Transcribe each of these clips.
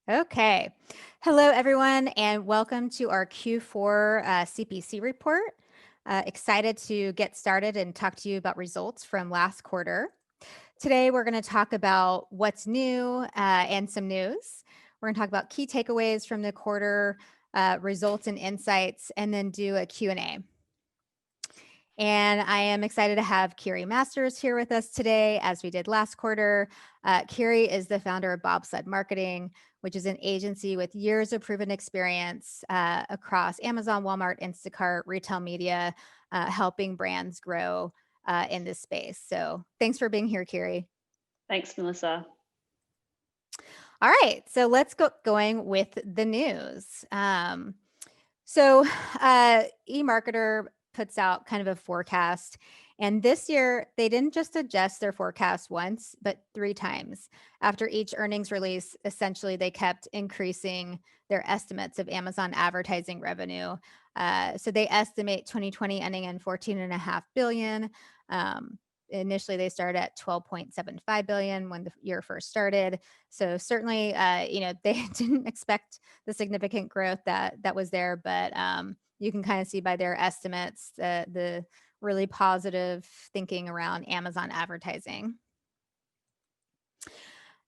Okay. Hello, everyone, and welcome to our Q4 CPC report. Excited to get started and talk to you about results from last quarter. Today, we're going to talk about what's new and some news. We're going to talk about key takeaways from the quarter, results and insights, and then do a Q&A. And I am excited to have Kiri Masters here with us today, as we did last quarter. Kiri is the founder of Bobsled Marketing, which is an agency with years of proven experience across Amazon, Walmart, Instacart, retail media, helping brands grow in this space. So thanks for being here, Kiri. Thanks, Melissa. All right, so let's go going with the news. So eMarketer puts out kind of a forecast. And this year, they didn't just adjust their forecast once, but 3 times. After each earnings release, essentially, they kept increasing their estimates of Amazon advertising revenue. So they estimate 2020 ending in $14.5 billion. Initially, they started at $12.75 billion when the year first started. So certainly, they didn't expect the significant growth that was there, but you can kind of see by their estimates the really positive thinking around Amazon advertising.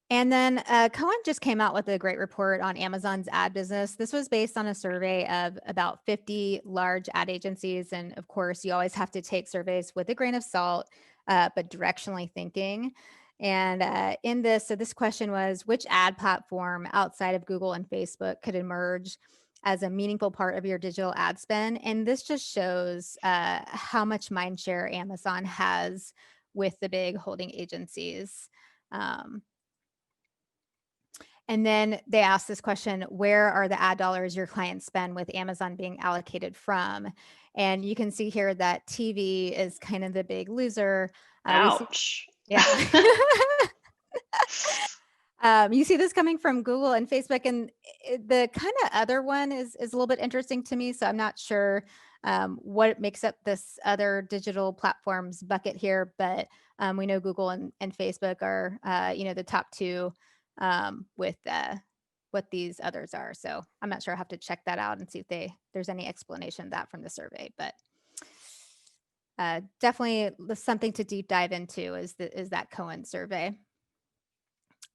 And then Cohen just came out with a great report on Amazon's ad business. This was based on a survey of about 50 large ad agencies. And of course, you always have to take surveys with a grain of salt, but directionally thinking. And in this, so this question was, which ad platform outside of Google and Facebook could emerge as a meaningful part of your digital ad spend? And this just shows how much mind share Amazon has with the big holding agencies. And then they asked this question, where are the ad dollars your clients spend with Amazon being allocated from? And you can see here that TV is kind of the big loser. Ouch. You see this coming from Google and Facebook, and the kind of other one is a little bit interesting to me. So I'm not sure what makes up this other digital platforms bucket here, but we know Google and Facebook are, the top 2 with what these others are. So I'm not sure. I have to check that out and see if there's any explanation of that from the survey, but definitely something to deep dive into is that Cohen survey.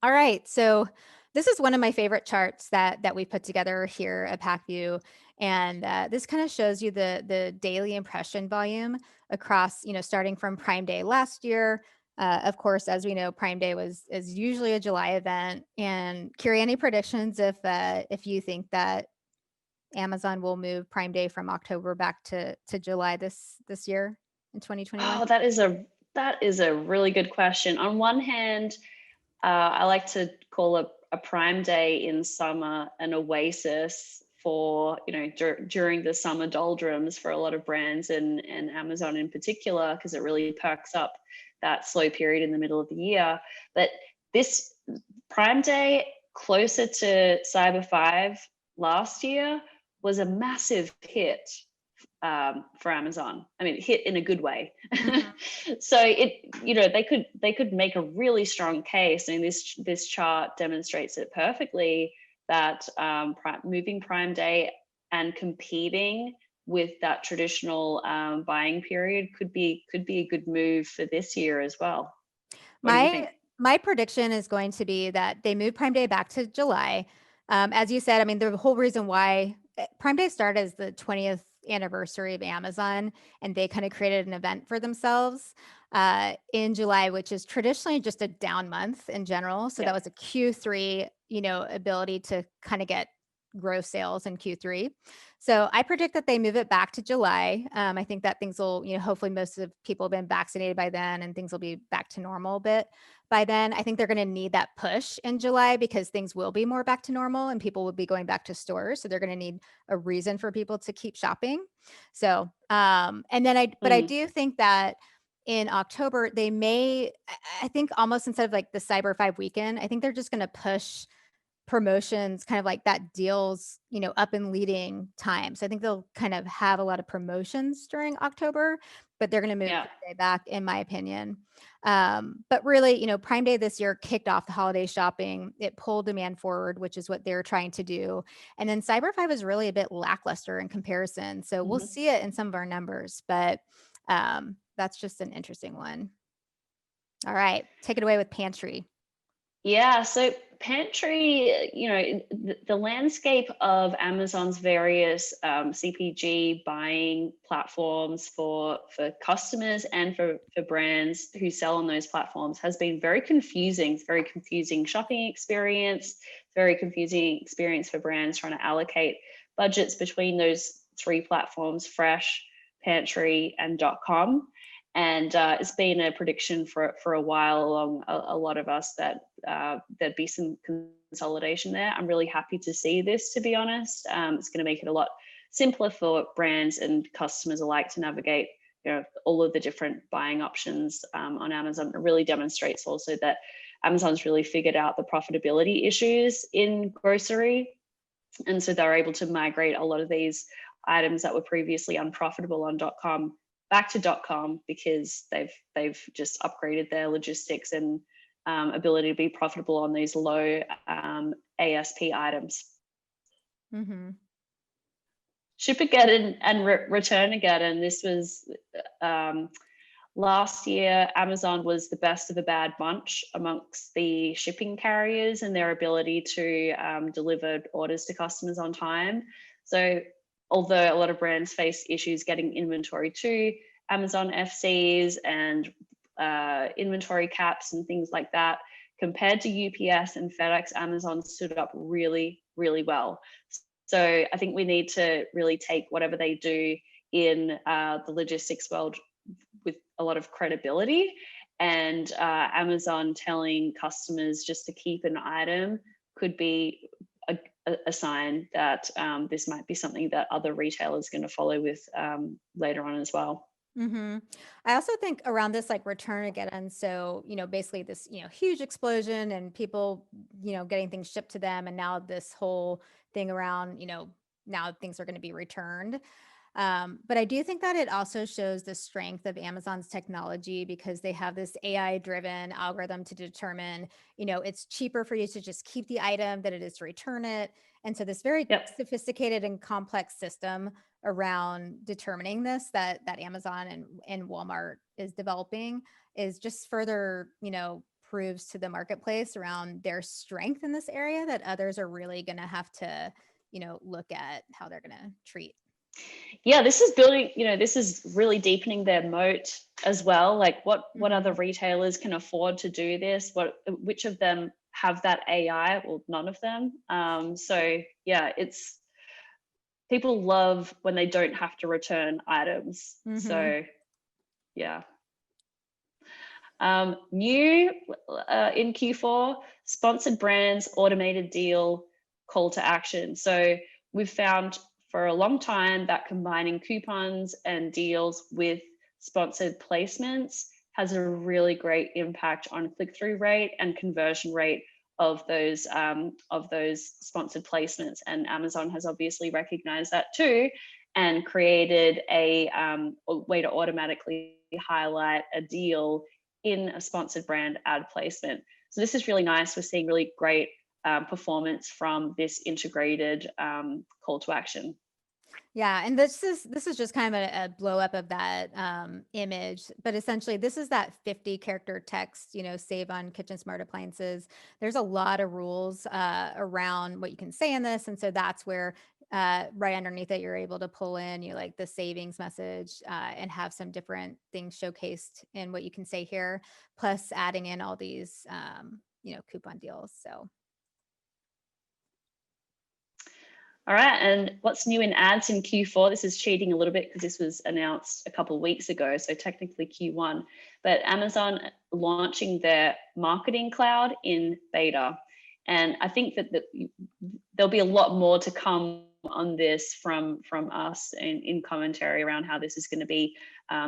All right, so this is one of my favorite charts that we put together here at PackView, and this kind of shows you the daily impression volume across, starting from Prime Day last year. Of course, as we know, Prime Day is usually a July event. And Kiri, any predictions if you think that Amazon will move Prime Day from October back to July this year in 2021? Oh, that is a really good question. On one hand, I like to call a Prime Day in summer an oasis for, during the summer doldrums for a lot of brands and Amazon in particular, because it really perks up that slow period in the middle of the year. But this Prime Day, closer to Cyber 5 last year, was a massive hit for Amazon. I mean, hit in a good way. So they could make a really strong case. I mean, this chart demonstrates it perfectly that moving Prime Day and competing with that traditional buying period could be a good move for this year as well. What do you think? My prediction is going to be that they move Prime Day back to July. As you said, I mean, the whole reason why Prime Day started as the 20th anniversary of Amazon, and they kind of created an event for themselves in July, which is traditionally just a down month in general. So that was a Q3, ability to kind of get gross sales in Q3. So I predict that they move it back to July. I think that things will, hopefully most of people have been vaccinated by then and things will be back to normal a bit by then. I think they're going to need that push in July because things will be more back to normal and people will be going back to stores. So they're going to need a reason for people to keep shopping. So, but I do think that in October, I think almost instead of like the Cyber 5 weekend, I think they're just going to push promotions, kind of like that deals, up and leading time. So I think they'll kind of have a lot of promotions during October, but they're going to move Yeah. Prime Day back, in my opinion. But really, Prime Day this year kicked off the holiday shopping. It pulled demand forward, which is what they're trying to do. And then Cyber 5 is really a bit lackluster in comparison. So we'll see it in some of our numbers, but that's just an interesting one. All right, take it away with pantry. Yeah, so pantry, the landscape of Amazon's various CPG buying platforms for customers and for brands who sell on those platforms has been very confusing. It's very confusing shopping experience, very confusing experience for brands trying to allocate budgets between those three platforms, Fresh, Pantry, and .com. And it's been a prediction for a while along a lot of us that there'd be some consolidation there. I'm really happy to see this, to be honest. It's going to make it a lot simpler for brands and customers alike to navigate, all of the different buying options on Amazon. It really demonstrates also that Amazon's really figured out the profitability issues in grocery. And so they're able to migrate a lot of these items that were previously unprofitable on .com back to .com because they've just upgraded their logistics and ability to be profitable on these low ASP items. Mm-hmm. Ship-A-Geddon and Return-A-Geddon. This was last year. Amazon was the best of a bad bunch amongst the shipping carriers and their ability to deliver orders to customers on time. So although a lot of brands face issues getting inventory to Amazon FCs and inventory caps and things like that, compared to UPS and FedEx, Amazon stood up really, really well. So I think we need to really take whatever they do in the logistics world with a lot of credibility. And Amazon telling customers just to keep an item could be a sign that this might be something that other retailers are going to follow with later on as well. Mm-hmm. I also think around this like Return-A-Geddon. So, basically this, huge explosion and people, getting things shipped to them. And now this whole thing around, now things are going to be returned. But I do think that it also shows the strength of Amazon's technology because they have this AI driven algorithm to determine, it's cheaper for you to just keep the item than it is to return it. And so this very sophisticated and complex system around determining this that Amazon and Walmart is developing is just further, proves to the marketplace around their strength in this area that others are really going to have to, look at how they're going to treat. Yeah, this is building, this is really deepening their moat as well. Like what other retailers can afford to do this? Which of them have that AI? Well, none of them. So yeah, it's people love when they don't have to return items. Mm-hmm. So yeah. New in Q4, sponsored brands, automated deal, call to action. So we've found for a long time that combining coupons and deals with sponsored placements has a really great impact on click-through rate and conversion rate of those sponsored placements. And Amazon has obviously recognized that too and created a way to automatically highlight a deal in a sponsored brand ad placement. So this is really nice. We're seeing really great performance from this integrated call to action. Yeah, and this is just kind of a blow up of that image, but essentially this is that 50 character text, save on kitchen smart appliances. There's a lot of rules around what you can say in this, and so that's where right underneath it you're able to pull in like the savings message and have some different things showcased in what you can say here, plus adding in all these coupon deals. So. All right, and what's new in ads in Q4? This is cheating a little bit because this was announced a couple of weeks ago, so technically Q1. But Amazon launching their marketing cloud in beta. And I think that there'll be a lot more to come on this from us in commentary around how this is going to be,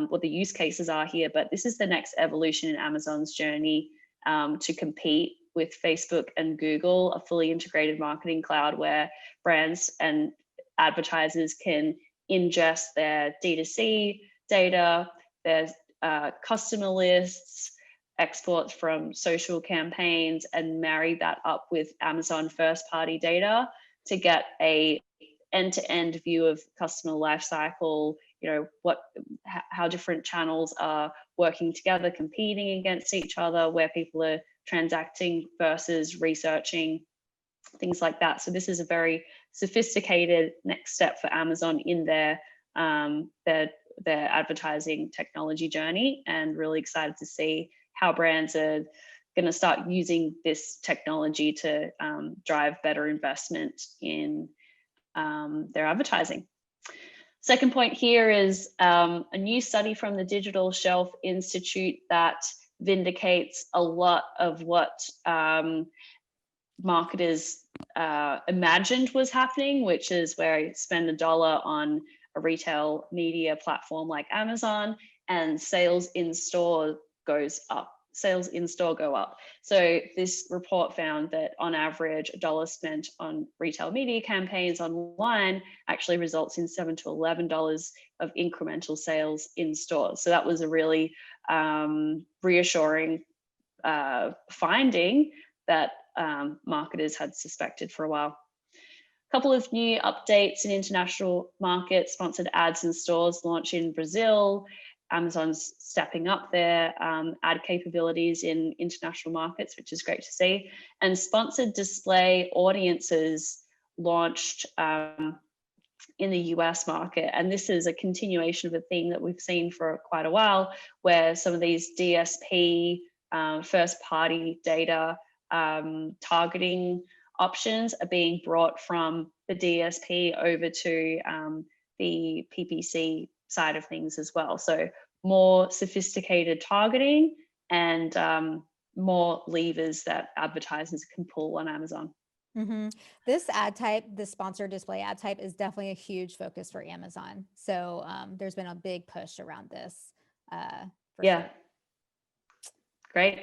what the use cases are here. But this is the next evolution in Amazon's journey to compete with Facebook and Google, a fully integrated marketing cloud where brands and advertisers can ingest their D2C data, their customer lists, exports from social campaigns, and marry that up with Amazon first-party data to get a end-to-end view of customer lifecycle, how different channels are working together, competing against each other, where people are transacting versus researching, things like that. So this is a very sophisticated next step for Amazon in their advertising technology journey, and really excited to see how brands are going to start using this technology to drive better investment in their advertising. Second point here is a new study from the Digital Shelf Institute that vindicates a lot of what marketers imagined was happening, which is where you spend $1 on a retail media platform like Amazon and sales in store goes up. Sales in store go up. So this report found that on average, $1 spent on retail media campaigns online actually results in $7 to $11 of incremental sales in stores. So that was a really reassuring finding that marketers had suspected for a while. A couple of new updates in international markets: sponsored ads in stores launch in Brazil. Amazon's stepping up their ad capabilities in international markets, which is great to see. And sponsored display audiences launched in the US market. And this is a continuation of a theme that we've seen for quite a while, where some of these DSP first party data targeting options are being brought from the DSP over to the PPC side of things as well. So more sophisticated targeting and more levers that advertisers can pull on Amazon. Mm-hmm. This ad type, the sponsored display ad type, is definitely a huge focus for Amazon. So there's been a big push around this for sure. Great.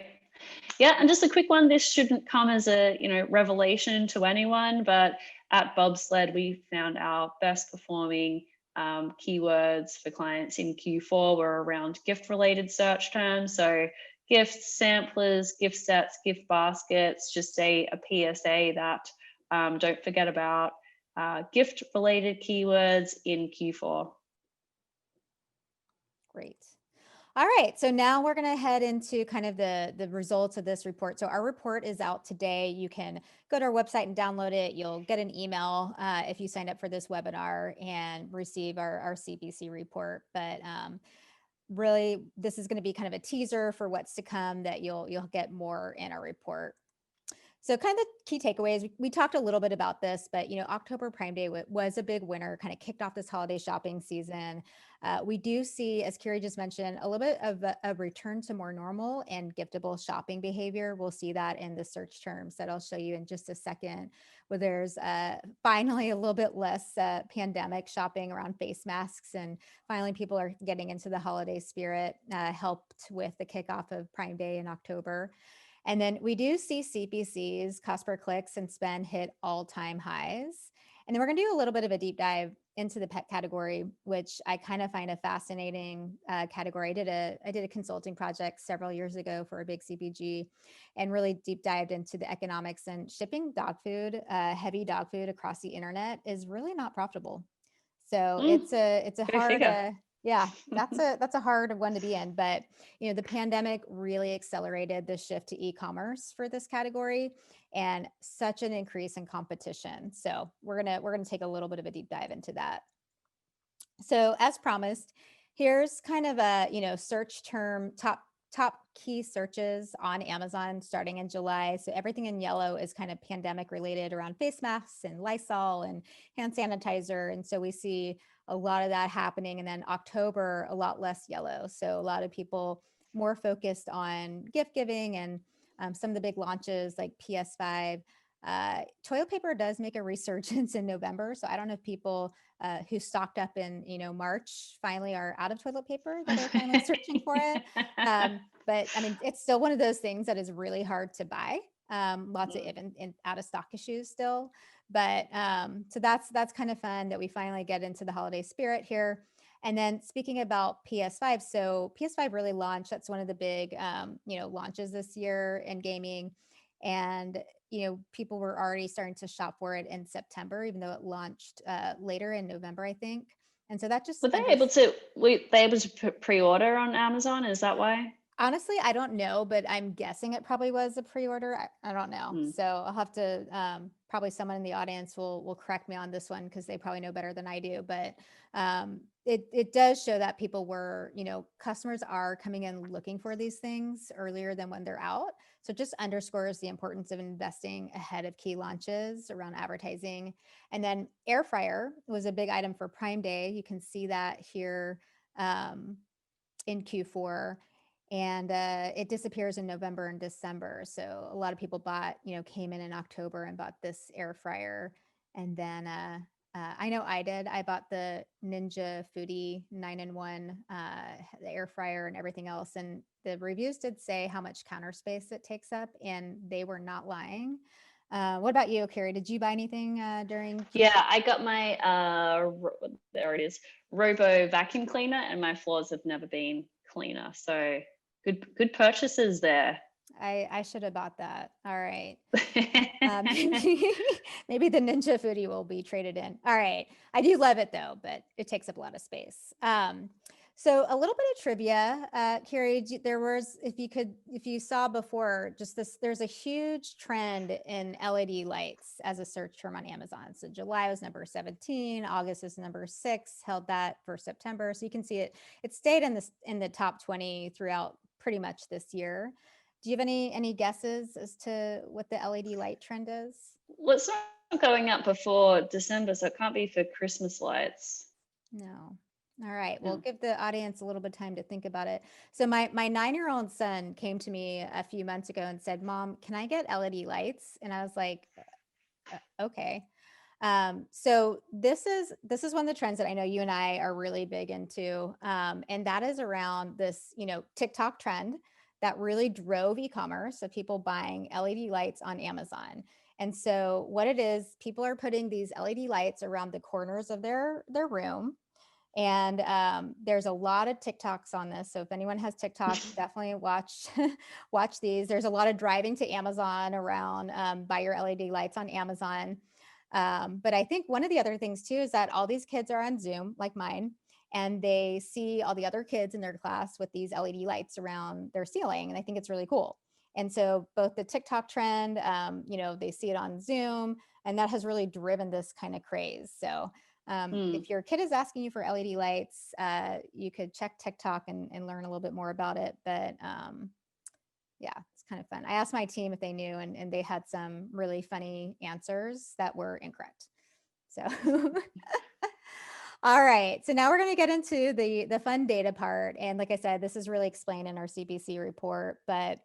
Yeah, and just a quick one. This shouldn't come as a revelation to anyone, but at Bobsled, we found our best performing keywords for clients in Q4 were around gift-related search terms. So gifts, samplers, gift sets, gift baskets. Just a PSA that don't forget about gift-related keywords in Q4. Great. All right, so now we're going to head into kind of the results of this report. So our report is out today. You can go to our website and download it. You'll get an email if you signed up for this webinar and receive our CPC report. But really, this is going to be kind of a teaser for what's to come, that you'll get more in our report. So kind of the key takeaways, we talked a little bit about this, but October Prime Day was a big winner, kind of kicked off this holiday shopping season. We do see, as Kiri just mentioned, a little bit of a return to more normal and giftable shopping behavior. We'll see that in the search terms that I'll show you in just a second, where there's finally a little bit less pandemic shopping around face masks, and finally people are getting into the holiday spirit, helped with the kickoff of Prime Day in October. And then we do see CPCs, cost per clicks and spend, hit all-time highs. And then we're going to do a little bit of a deep dive into the pet category, which I kind of find a fascinating category. I did a consulting project several years ago for a big CPG, and really deep dived into the economics. And shipping dog food, heavy dog food across the internet is really not profitable. So it's a hard yeah, that's a hard one to be in. But the pandemic really accelerated the shift to e-commerce for this category, and such an increase in competition. So we're gonna take a little bit of a deep dive into that. So as promised, here's kind of a search term top key searches on Amazon starting in July. So everything in yellow is kind of pandemic related, around face masks and Lysol and hand sanitizer. And so we see a lot of that happening. And then October, a lot less yellow. So a lot of people more focused on gift giving and some of the big launches like PS5. Toilet paper does make a resurgence in November. So I don't know if people who stocked up in March finally are out of toilet paper, that are finally searching for it. But I mean, it's still one of those things that is really hard to buy. Lots of even in out of stock issues still, but so that's kind of fun that we finally get into the holiday spirit here. And then speaking about PS5, so PS5 really launched. That's one of the big launches this year in gaming, and people were already starting to shop for it in September, even though it launched later in November, I think. And so that just Were they able to pre-order on Amazon? Is that why? honestly, I don't know, but I'm guessing it probably was a pre-order. I don't know. Hmm. So I'll have to probably someone in the audience will correct me on this one because they probably know better than I do. But it does show that people were, customers are coming in looking for these things earlier than when they're out. So it just underscores the importance of investing ahead of key launches around advertising. And then air fryer was a big item for Prime Day. You can see that here in Q4, and it disappears in November and December. So a lot of people came in October and bought this air fryer. And then I know I did. I bought the Ninja Foodie 9-in-1, the air fryer and everything else. And the reviews did say how much counter space it takes up, and they were not lying. What about you, Kiri? Did you buy anything during Q4? Yeah, I got my there it is, Robo vacuum cleaner, and my floors have never been cleaner. So good purchases there. I should have bought that. All right. Maybe the Ninja Foodie will be traded in. All right. I do love it though, but it takes up a lot of space. So a little bit of trivia, Kiri, if you saw before, just this, there's a huge trend in LED lights as a search term on Amazon. So July was number 17, August is number 6, held that for September. So you can see it stayed in the top 20 throughout pretty much this year. Do you have any guesses as to what the LED light trend is? Well, it's not going up before December, so it can't be for Christmas lights. No. All right. We'll No. give the audience a little bit of time to think about it. So my 9-year-old son came to me a few months ago and said, "Mom, can I get LED lights?" And I was like, "Okay." So this is one of the trends that I know you and I are really big into, and that is around this TikTok trend that really drove e-commerce of people buying LED lights on Amazon. And so what it is, people are putting these LED lights around the corners of their room. And there's a lot of TikToks on this. So if anyone has TikTok, definitely watch watch these. There's a lot of driving to Amazon around buy your LED lights on Amazon. But I think one of the other things too is that all these kids are on Zoom, like mine, and they see all the other kids in their class with these LED lights around their ceiling, and I think it's really cool. And so both the TikTok trend, they see it on Zoom, and that has really driven this kind of craze. So if your kid is asking you for LED lights, you could check TikTok and learn a little bit more about it. But yeah, it's kind of fun. I asked my team if they knew, and they had some really funny answers that were incorrect. So, all right. So now we're going to get into the fun data part. And like I said, this is really explained in our CPC report. But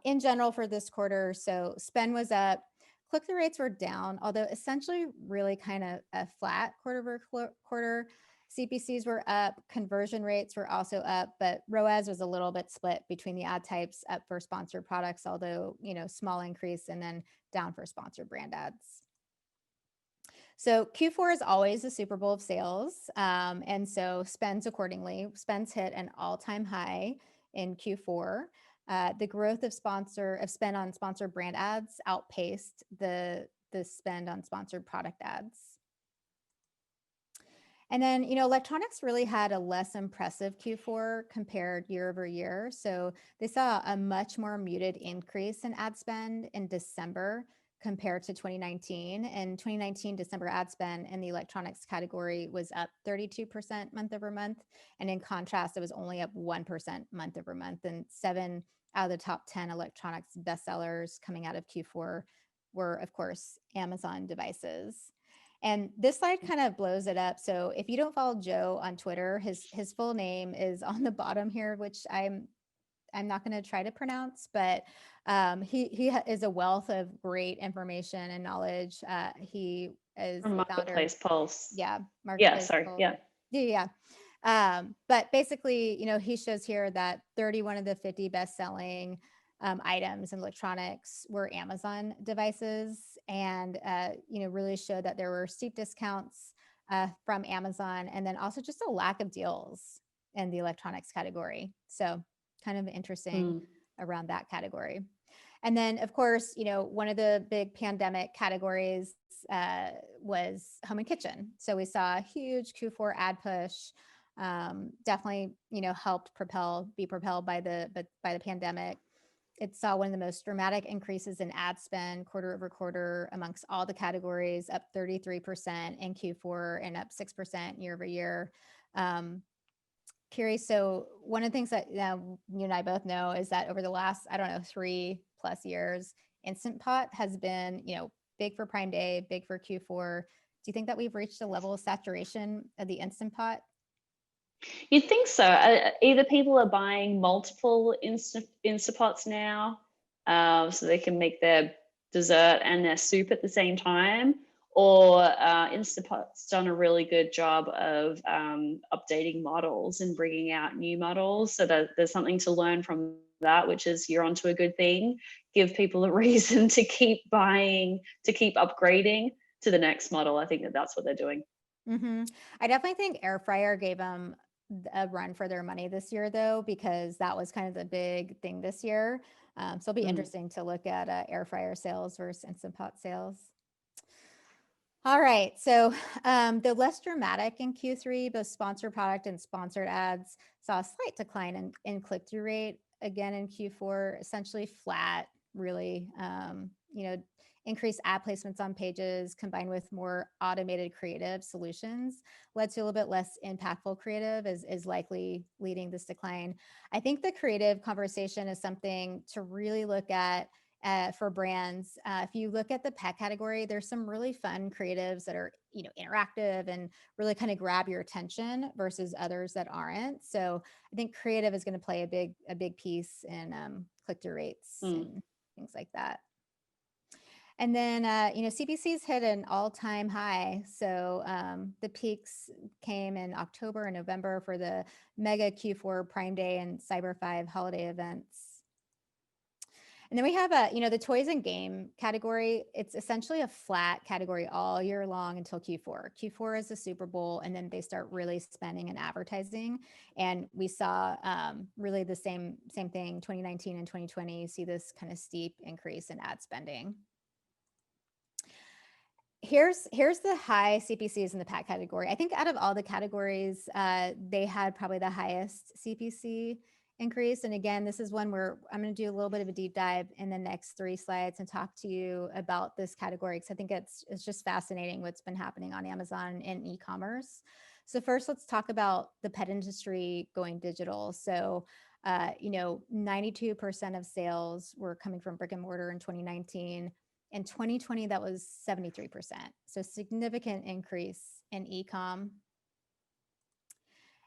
in general for this quarter, so spend was up. Click-through rates were down, although essentially really kind of a flat quarter over quarter. CPCs were up, conversion rates were also up, but ROAS was a little bit split between the ad types, up for sponsored products, although, small increase, and then down for sponsored brand ads. So Q4 is always the Super Bowl of sales. And so spends accordingly. Spends hit an all-time high in Q4. The growth of spend on sponsored brand ads outpaced the spend on sponsored product ads. And then, electronics really had a less impressive Q4 compared year over year. So they saw a much more muted increase in ad spend in December compared to 2019. In 2019, December ad spend in the electronics category was up 32% month over month. And in contrast, it was only up 1% month over month. And 7 out of the top 10 electronics bestsellers coming out of Q4 were, of course, Amazon devices. And this slide kind of blows it up. So if you don't follow Joe on Twitter, his full name is on the bottom here, which I'm not going to try to pronounce, but he is a wealth of great information and knowledge. He is From the founder. Marketplace Pulse. Yeah, Yeah, Marketplace sorry. Pulse. Yeah. Yeah. But basically, he shows here that 31 of the 50 best-selling items and electronics were Amazon devices, and really showed that there were steep discounts from Amazon, and then also just a lack of deals in the electronics category. So kind of interesting around that category. And then, of course, one of the big pandemic categories was home and kitchen. So we saw a huge Q4 ad push. Definitely, helped be propelled by the pandemic. It saw one of the most dramatic increases in ad spend quarter over quarter amongst all the categories, up 33% in Q4 and up 6% year over year. Kiri, so one of the things that you and I both know is that over the last, 3+ years, Instant Pot has been, big for Prime Day, big for Q4. Do you think that we've reached a level of saturation of the Instant Pot? You'd think so. Either people are buying multiple Instapots now, so they can make their dessert and their soup at the same time, or Instapot's done a really good job of updating models and bringing out new models, so that there's something to learn from that, which is you're onto a good thing. Give people a reason to keep buying, to keep upgrading to the next model. I think that's what they're doing. Mm-hmm. I definitely think air fryer gave them a run for their money this year, though, because that was kind of the big thing this year. So it'll be interesting to look at air fryer sales versus Instant Pot sales. All right. So the less dramatic in Q3, both sponsored product and sponsored ads saw a slight decline in click-through rate. Again, in Q4, essentially flat, really. Increased ad placements on pages combined with more automated creative solutions led to a little bit less impactful creative is likely leading this decline. I think the creative conversation is something to really look at for brands. If you look at the pet category, there's some really fun creatives that are, interactive and really kind of grab your attention versus others that aren't. So I think creative is going to play a big piece in click-through rates and things like that. And then, CPCs hit an all-time high. So the peaks came in October and November for the mega Q4 Prime Day and Cyber 5 holiday events. And then we have the toys and game category. It's essentially a flat category all year long until Q4. Q4 is the Super Bowl, and then they start really spending and advertising. And we saw really the same thing, 2019 and 2020. You see this kind of steep increase in ad spending. Here's the high CPCs in the pet category. I think out of all the categories, they had probably the highest CPC increase. And again, this is one where I'm going to do a little bit of a deep dive in the next 3 slides and talk to you about this category, because I think it's just fascinating what's been happening on Amazon and e-commerce. So first, let's talk about the pet industry going digital. So 92% of sales were coming from brick and mortar in 2019. In 2020, that was 73%. So significant increase in e-com.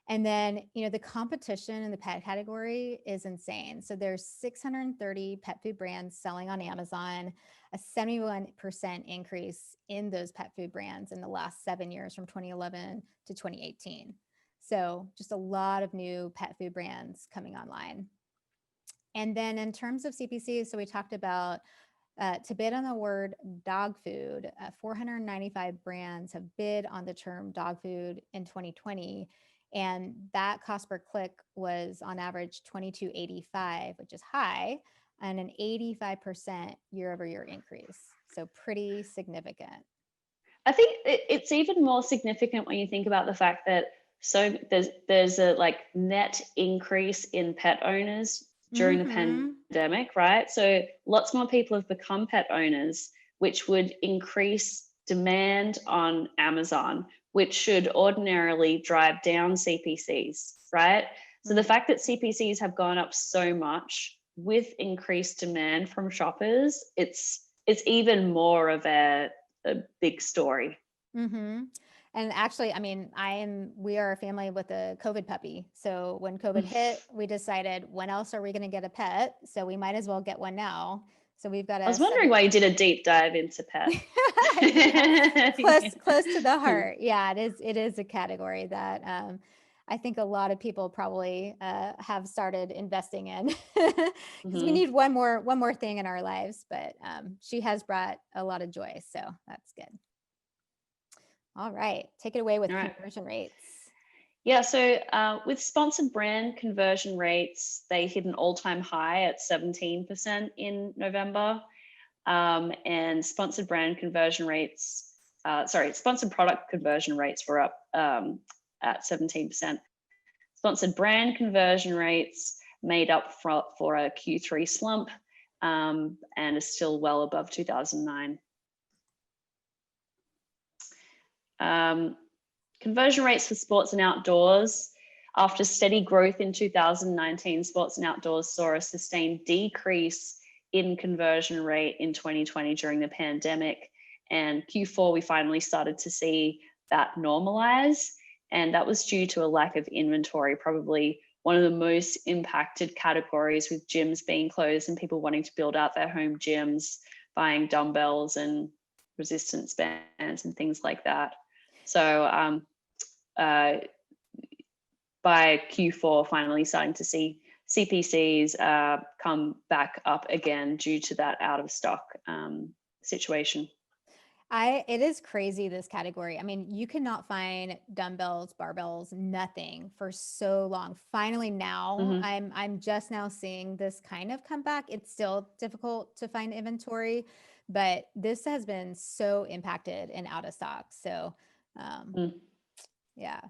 And then, the competition in the pet category is insane. So there's 630 pet food brands selling on Amazon, a 71% increase in those pet food brands in the last 7 years from 2011 to 2018. So just a lot of new pet food brands coming online. And then in terms of CPC, so we talked about to bid on the word dog food, 495 brands have bid on the term dog food in 2020. And that cost per click was on average $22.85, which is high, and an 85% year over year increase. So pretty significant. I think it's even more significant when you think about the fact that there's a net increase in pet owners during the pandemic, right? So lots more people have become pet owners, which would increase demand on Amazon, which should ordinarily drive down CPCs, right? So the fact that CPCs have gone up so much with increased demand from shoppers, it's even more of a big story. And actually, we are a family with a COVID puppy. So when COVID hit, we decided, when else are we going to get a pet? So we might as well get one now. So we've got I was wondering why you did a deep dive into pet. Close to the heart. Yeah, it is a category that I think a lot of people probably have started investing in because we Hmm. need one more thing in our lives. But she has brought a lot of joy, so that's good. All right, take it away with All right. conversion rates. Yeah, so with sponsored brand conversion rates, they hit an all-time high at 17% in November. And sponsored brand conversion rates, sponsored product conversion rates were up at 17%. Sponsored brand conversion rates made up for a Q3 slump, and is still well above 2009. Um, Conversion rates for sports and outdoors. After steady growth in 2019, sports and outdoors saw a sustained decrease in conversion rate in 2020 during the pandemic. And Q4, we finally started to see that normalize. And that was due to a lack of inventory, probably one of the most impacted categories, with gyms being closed and people wanting to build out their home gyms, buying dumbbells and resistance bands and things like that. So by Q4, finally starting to see CPCs come back up again due to that out of stock situation. It is crazy, this category. I mean, you cannot find dumbbells, barbells, nothing for so long. Finally now, Hmm. I'm just now seeing this kind of come back. It's still difficult to find inventory, but this has been so impacted and out of stock. So, um, Mm. yeah.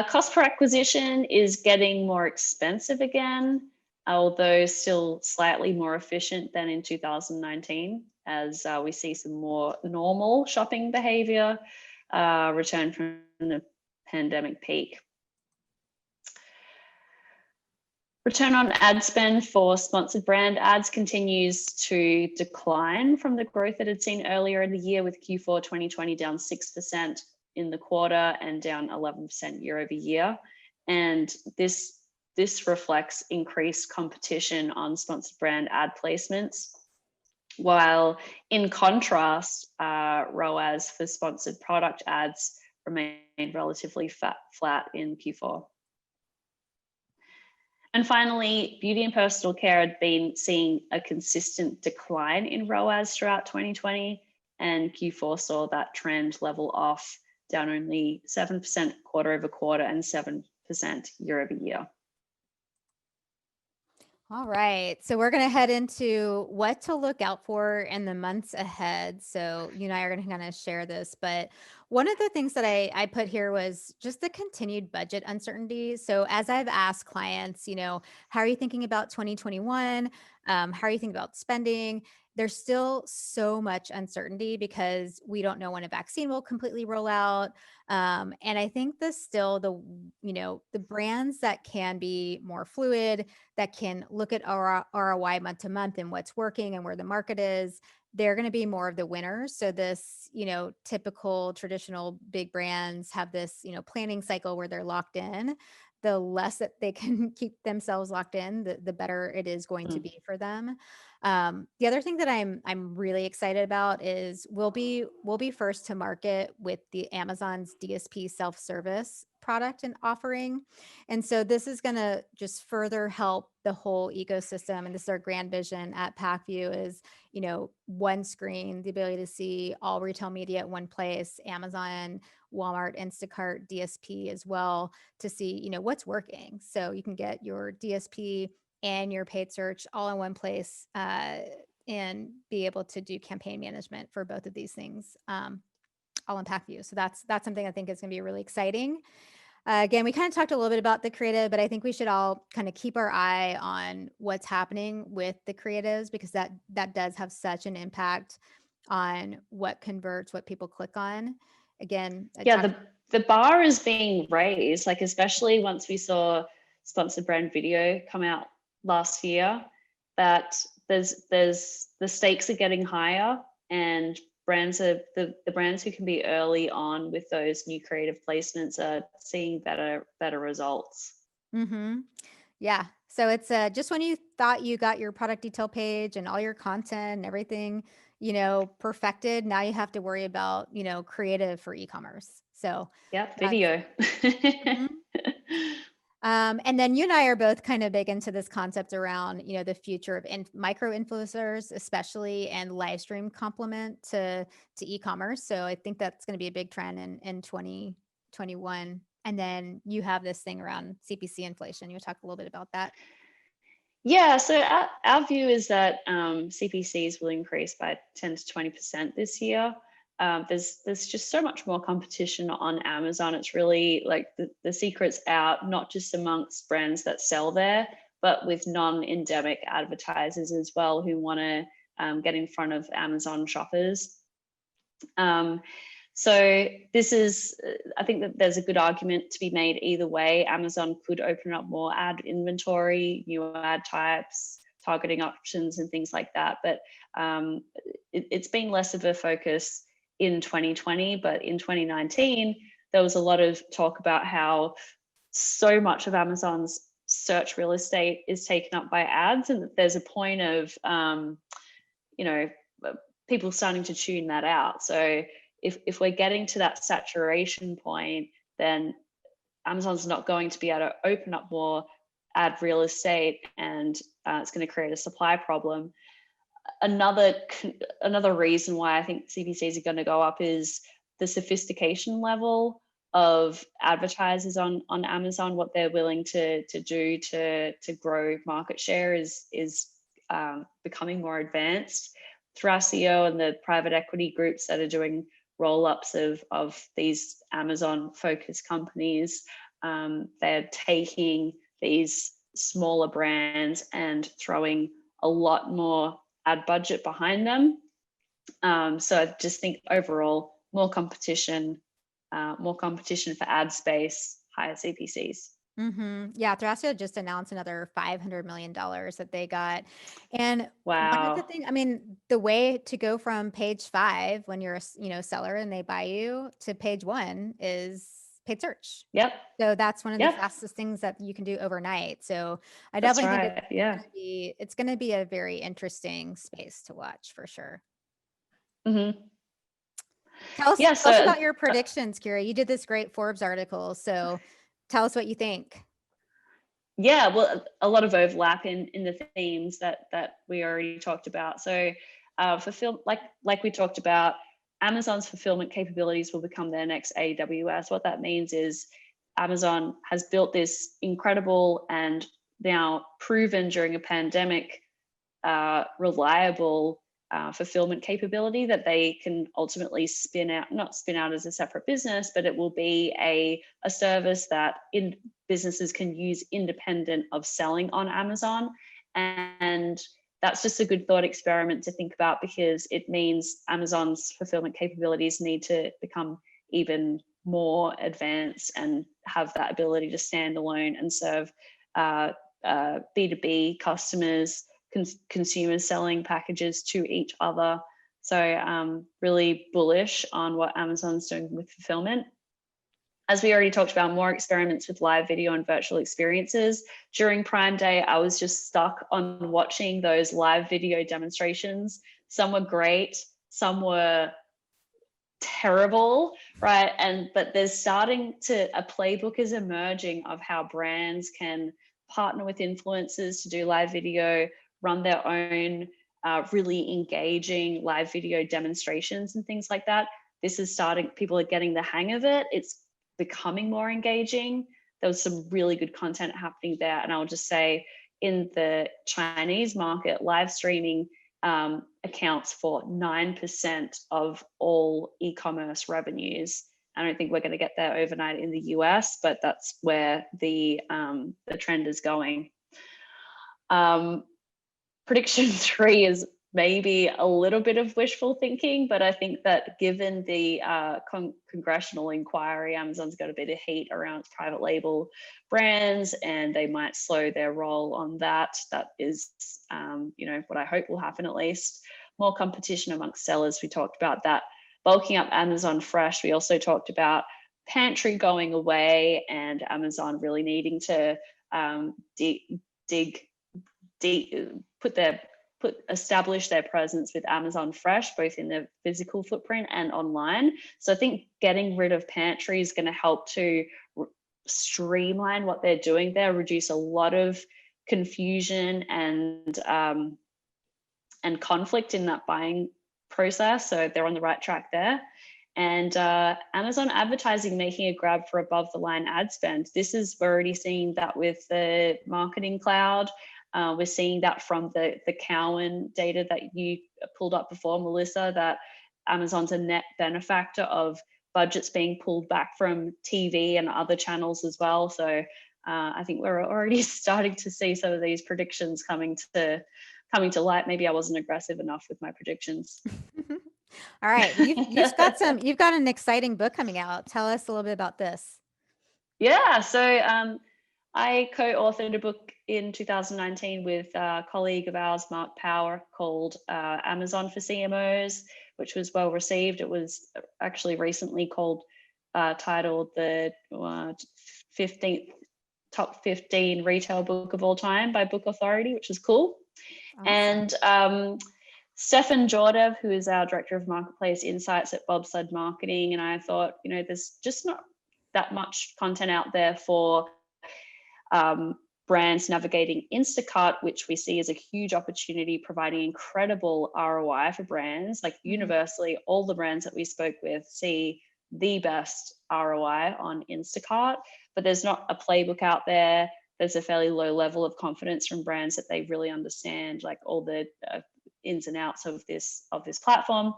Cost per acquisition is getting more expensive again, although still slightly more efficient than in 2019, as we see some more normal shopping behavior return from the pandemic peak. Return on ad spend for sponsored brand ads continues to decline from the growth it had seen earlier in the year, with Q4 2020 down 6% in the quarter and down 11% year over year. And this reflects increased competition on sponsored brand ad placements, while in contrast, ROAS for sponsored product ads remained relatively flat in Q4. And finally, beauty and personal care had been seeing a consistent decline in ROAS throughout 2020, and Q4 saw that trend level off, down only 7% quarter over quarter and 7% year over year. All right. So we're going to head into what to look out for in the months ahead. So you and I are going to kind of share this, but one of the things that I put here was just the continued budget uncertainty. So as I've asked clients, how are you thinking about 2021? How are you thinking about spending? There's still so much uncertainty because we don't know when a vaccine will completely roll out. And I think the brands that can be more fluid, that can look at our ROI month to month and what's working and where the market is, they're going to be more of the winners. So this, typical traditional big brands have this, planning cycle where they're locked in. The less that they can keep themselves locked in, the better it is going to Mm. be for them. The other thing that I'm really excited about is we'll be first to market with the Amazon's DSP self-service product and offering. And so this is going to just further help the whole ecosystem. And this is our grand vision at PackView is, one screen, the ability to see all retail media at one place, Amazon, Walmart, Instacart, DSP as well, to see, what's working. So you can get your DSP and your paid search all in one place, and be able to do campaign management for both of these things, all in PackView. So that's something I think is going to be really exciting. Again, we kind of talked a little bit about the creative, but I think we should all kind of keep our eye on what's happening with the creatives, because that does have such an impact on what converts, what people click on. Again, Yeah, the bar is being raised, like especially once we saw sponsored brand video come out last year, that there's the stakes are getting higher, and brands are the brands who can be early on with those new creative placements are seeing better results. Mm-hmm. Yeah. So it's just when you thought you got your product detail page and all your content and everything, perfected. Now you have to worry about, creative for e-commerce. So Yep, that's, video. mhm. And then you and I are both kind of big into this concept around, the future of micro influencers, especially, and live stream complement to e-commerce. So I think that's going to be a big trend in 2021. And then you have this thing around CPC inflation. You talk a little bit about that. Yeah, so our view is that CPCs will increase by 10 to 20% this year. There's just so much more competition on Amazon. It's really like the secret's out, not just amongst brands that sell there, but with non-endemic advertisers as well who want to get in front of Amazon shoppers. So this is, I think that there's a good argument to be made either way. Amazon could open up more ad inventory, new ad types, targeting options and things like that. But it's been less of a focus in 2020, but in 2019, there was a lot of talk about how so much of Amazon's search real estate is taken up by ads, and that there's a point of, people starting to tune that out. So if we're getting to that saturation point, then Amazon's not going to be able to open up more ad real estate, and it's going to create a supply problem. Another reason why I think CPCs are going to go up is the sophistication level of advertisers on Amazon. What they're willing to do to grow market share is becoming more advanced. Thrasio and the private equity groups that are doing roll-ups of these Amazon-focused companies, they're taking these smaller brands and throwing a lot more ad budget behind them. So I just think overall, more competition for ad space, higher CPCs. Yeah, Thrasio just announced another $500 million that they got. And one of the Wow. things, the way to go from page 5 when you're a seller and they buy you to page 1 is paid search. Yep. So that's one of the Yep. fastest things that you can do overnight. So I That's definitely think right. Yeah. it's going to be a very interesting space to watch for sure. Mm-hmm. Tell Yeah. us about your predictions, Kiri. You did this great Forbes article, so tell us what you think. Yeah, well, a lot of overlap in the themes that we already talked about. So, like we talked about, Amazon's fulfillment capabilities will become their next AWS. What that means is Amazon has built this incredible and now proven during a pandemic reliable fulfillment capability that they can ultimately not spin out as a separate business, but it will be a service that businesses can use independent of selling on Amazon. And that's just a good thought experiment to think about, because it means Amazon's fulfillment capabilities need to become even more advanced and have that ability to stand alone and serve B2B customers, consumers selling packages to each other. So really bullish on what Amazon's doing with fulfillment. As we already talked about, more experiments with live video and virtual experiences. During Prime Day, I was just stuck on watching those live video demonstrations. Some were great, some were terrible, right? But there's a playbook is emerging of how brands can partner with influencers to do live video, run their own really engaging live video demonstrations and things like that. This is starting, people are getting the hang of it. It's becoming more engaging. There was some really good content happening there. And I'll just say, in the Chinese market, live streaming accounts for 9% of all e-commerce revenues. I don't think we're going to get there overnight in the US, but that's where the trend is going. Prediction 3 is maybe a little bit of wishful thinking, but I think that given the congressional inquiry, Amazon's got a bit of heat around its private label brands, and they might slow their roll on that. That is, what I hope will happen at least. More competition amongst sellers. We talked about that. Bulking up Amazon Fresh. We also talked about pantry going away and Amazon really needing to put their establish their presence with Amazon Fresh, both in their physical footprint and online. So I think getting rid of pantry is going to help to streamline what they're doing there, reduce a lot of confusion and conflict in that buying process. So they're on the right track there. And Amazon advertising making a grab for above the line ad spend. We're already seeing that with the marketing cloud. We're seeing that from the Cowan data that you pulled up before, Melissa, that Amazon's a net benefactor of budgets being pulled back from TV and other channels as well. So I think we're already starting to see some of these predictions coming to light. Maybe I wasn't aggressive enough with my predictions. All right. You've got an exciting book coming out. Tell us a little bit about this. Yeah. So I co-authored a book in 2019 with a colleague of ours, Mark Power, called Amazon for CMOs, which was well received. It was actually recently titled the 15th top 15 retail book of all time by Book Authority, which is cool. Awesome. And Stefan Jordev, who is our Director of Marketplace Insights at Bobsled Marketing, and I thought, there's just not that much content out there for brands navigating Instacart, which we see as a huge opportunity, providing incredible ROI for brands. Like universally, all the brands that we spoke with see the best ROI on Instacart, but there's not a playbook out there. There's a fairly low level of confidence from brands that they really understand like all the ins and outs of this platform.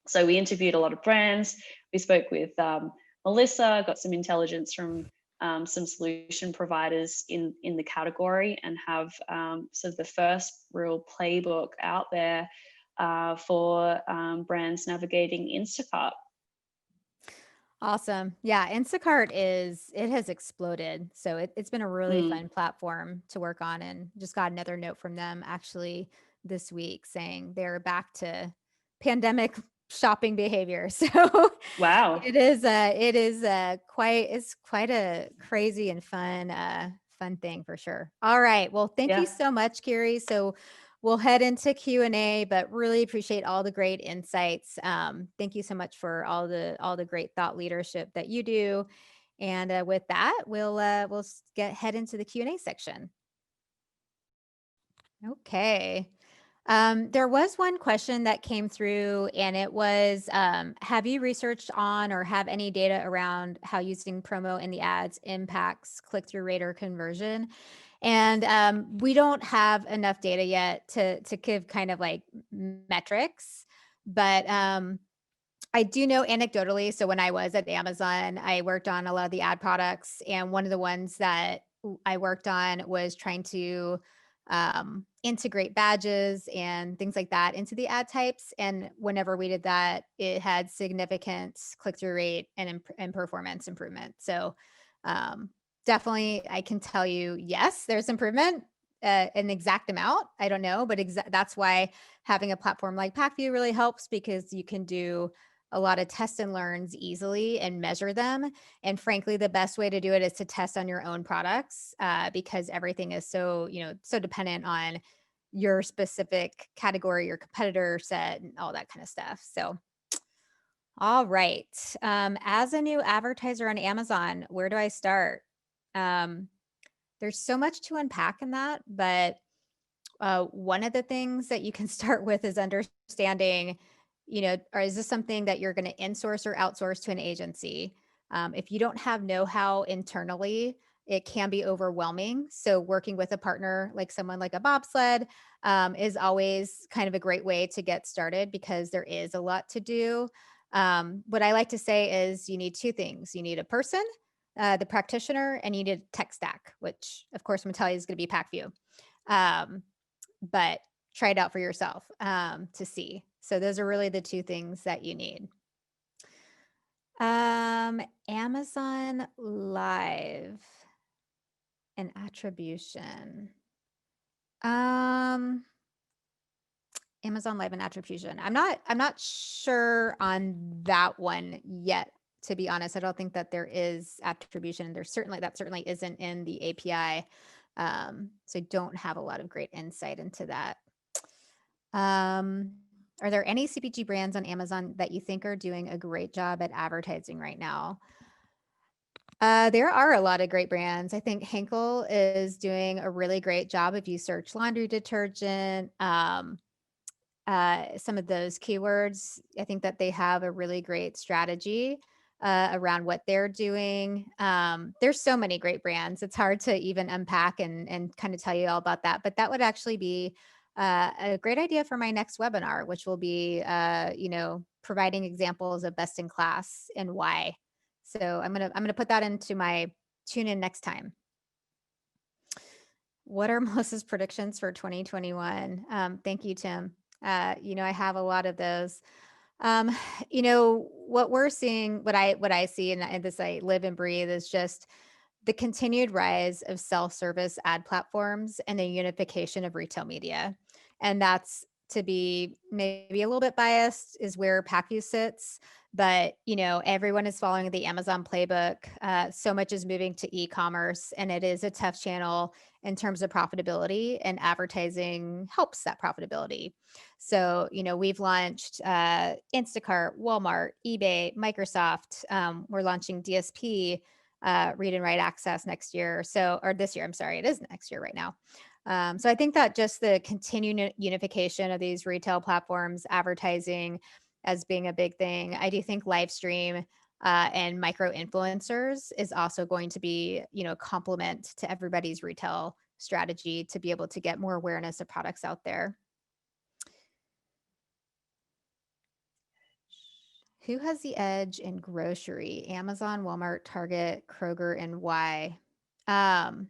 So we interviewed a lot of brands. We spoke with Melissa, got some intelligence from some solution providers in the category, and have sort of the first real playbook out there for brands navigating Instacart. Awesome. Yeah, Instacart has exploded. So it's been a really fun platform to work on, and just got another note from them actually this week saying they're back to pandemic shopping behavior. So wow, it is quite a crazy and fun thing for sure. All right. Well, thank you so much, Kiri. So we'll head into Q&A, but really appreciate all the great insights. Thank you so much for all the great thought leadership that you do. And with that, we'll head into the Q&A section. Okay. There was one question that came through, and it was, have you researched on or have any data around how using promo in the ads impacts click-through rate or conversion? And we don't have enough data yet to give kind of like metrics, but I do know anecdotally. So when I was at Amazon, I worked on a lot of the ad products, and one of the ones that I worked on was trying to integrate badges and things like that into the ad types. And whenever we did that, it had significant click-through rate and performance improvement. So definitely I can tell you, yes, there's improvement, an exact amount. I don't know, but that's why having a platform like PackView really helps, because you can do a lot of test and learns easily and measure them. And frankly, the best way to do it is to test on your own products, because everything is so dependent on your specific category, your competitor set, and all that kind of stuff. So, all right. As a new advertiser on Amazon, where do I start? There's so much to unpack in that, but one of the things that you can start with is understanding, or is this something that you're going to insource or outsource to an agency? If you don't have know-how internally, it can be overwhelming. So working with a partner, like someone like a Bobsled, is always kind of a great way to get started, because there is a lot to do. What I like to say is you need two things. You need a person, the practitioner, and you need a tech stack, which of course I'm gonna tell you is going to be PackView. But try it out for yourself to see. So those are really the two things that you need. Amazon Live and attribution. Amazon Live and attribution. I'm not sure on that one yet, to be honest. I don't think that there is attribution. That certainly isn't in the API. So I don't have a lot of great insight into that. Are there any CPG brands on Amazon that you think are doing a great job at advertising right now? There are a lot of great brands. I think Henkel is doing a really great job if you search laundry detergent, some of those keywords. I think that they have a really great strategy around what they're doing. There's so many great brands. It's hard to even unpack and kind of tell you all about that. But that would actually be a great idea for my next webinar, which will be, providing examples of best in class and why. So I'm gonna put that into my tune in next time. What are Melissa's predictions for 2021? Thank you, Tim. I have a lot of those. Um, what we're seeing, what I see, and this I live and breathe, is just the continued rise of self-service ad platforms and the unification of retail media. And that's, to be maybe a little bit biased, is where Pacu sits. But, everyone is following the Amazon playbook. So much is moving to e-commerce, and it is a tough channel in terms of profitability, and advertising helps that profitability. So, we've launched Instacart, Walmart, eBay, Microsoft. We're launching DSP, read and write access next year. So, or this year, I'm sorry, it is next year right now. So I think that just the continued unification of these retail platforms, advertising as being a big thing. I do think live stream and micro influencers is also going to be, a complement to everybody's retail strategy to be able to get more awareness of products out there. Who has the edge in grocery? Amazon, Walmart, Target, Kroger, and why? Um,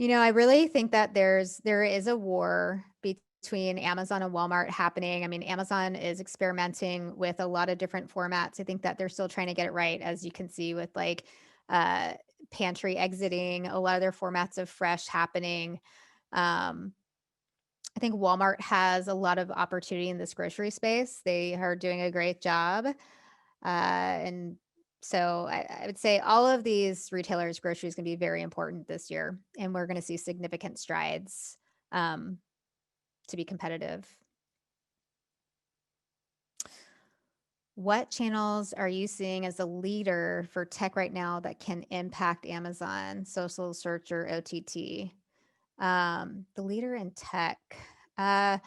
I really think that there is a war between Amazon and Walmart happening. I mean, Amazon is experimenting with a lot of different formats. I think that they're still trying to get it right, as you can see with like uh, pantry exiting, a lot of their formats of fresh happening. Um, I think Walmart has a lot of opportunity in this grocery space. They are doing a great job. And so I would say all of these retailers, grocery is going to be very important this year. And we're going to see significant strides um, to be competitive. What channels are you seeing as a leader for tech right now that can impact Amazon, social search, or OTT? The leader in tech. Uh,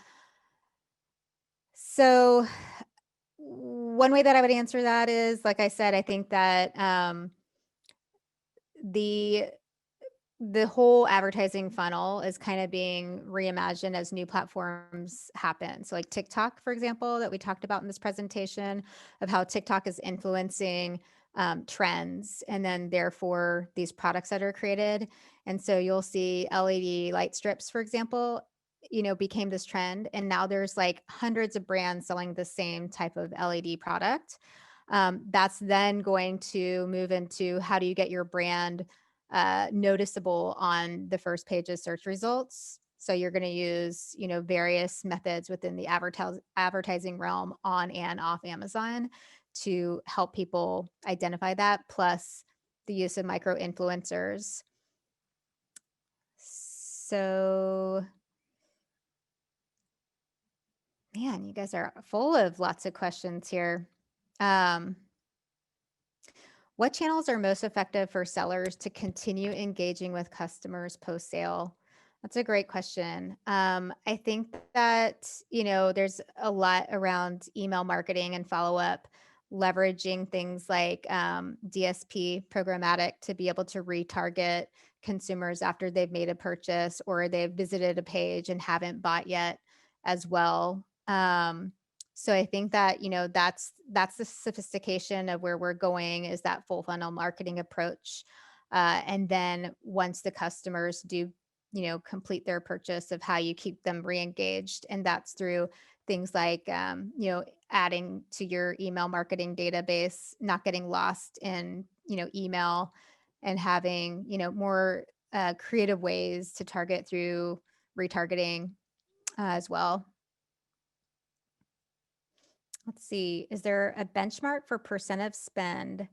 so one way that I would answer that is, like I said, I think that the the whole advertising funnel is kind of being reimagined as new platforms happen. So like TikTok, for example, that we talked about in this presentation, of how TikTok is influencing trends, and then therefore these products that are created. And so you'll see LED light strips, for example, became this trend. And now there's like hundreds of brands selling the same type of LED product. That's then going to move into, how do you get your brand noticeable on the first page of search results? So you're going to use, various methods within the advertising realm on and off Amazon to help people identify that, plus the use of micro influencers. So, man, you guys are full of lots of questions here. What channels are most effective for sellers to continue engaging with customers post-sale? That's a great question. I think that, there's a lot around email marketing and follow-up, leveraging things like DSP programmatic to be able to retarget consumers after they've made a purchase or they've visited a page and haven't bought yet as well. So I think that, that's the sophistication of where we're going, is that full funnel marketing approach. And then once the customers do, complete their purchase, of how you keep them re-engaged. And that's through things like, adding to your email marketing database, not getting lost in, email, and having, more creative ways to target through retargeting as well. Let's see, is there a benchmark for percent of spend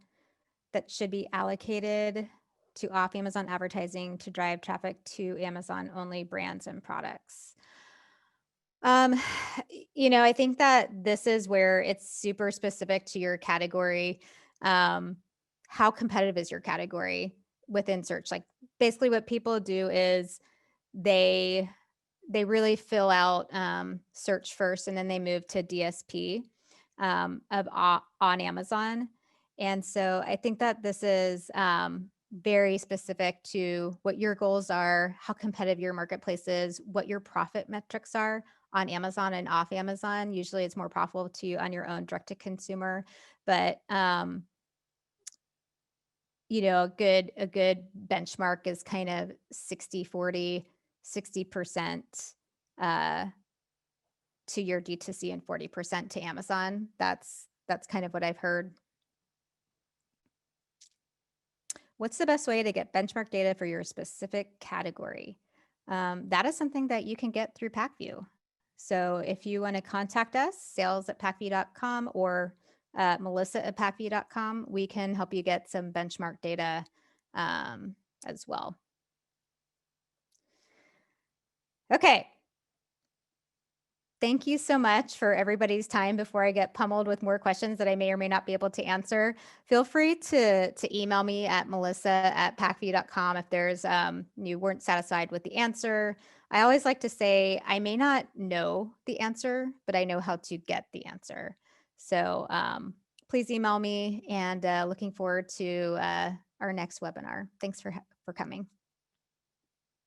that should be allocated to off Amazon advertising to drive traffic to Amazon only brands and products. Um, I think that this is where it's super specific to your category. Um, how competitive is your category within search? Like basically what people do is they they really fill out search first and then they move to DSP on Amazon. And so I think that this is very specific to what your goals are, how competitive your marketplace is, what your profit metrics are on Amazon and off Amazon. Usually it's more profitable to you on your own direct to consumer, but a good benchmark is kind of 60-40, 60% uh, to your D2C and 40% to Amazon. That's kind of what I've heard. What's the best way to get benchmark data for your specific category? That is something that you can get through PackView. So if you want to contact us, sales@packview.com or melissa@packview.com, we can help you get some benchmark data as well. Okay. Thank you so much for everybody's time. Before I get pummeled with more questions that I may or may not be able to answer, feel free to email me at melissa@packview.com if there's you weren't satisfied with the answer. I always like to say I may not know the answer, but I know how to get the answer. So please email me, and looking forward to our next webinar. Thanks for coming.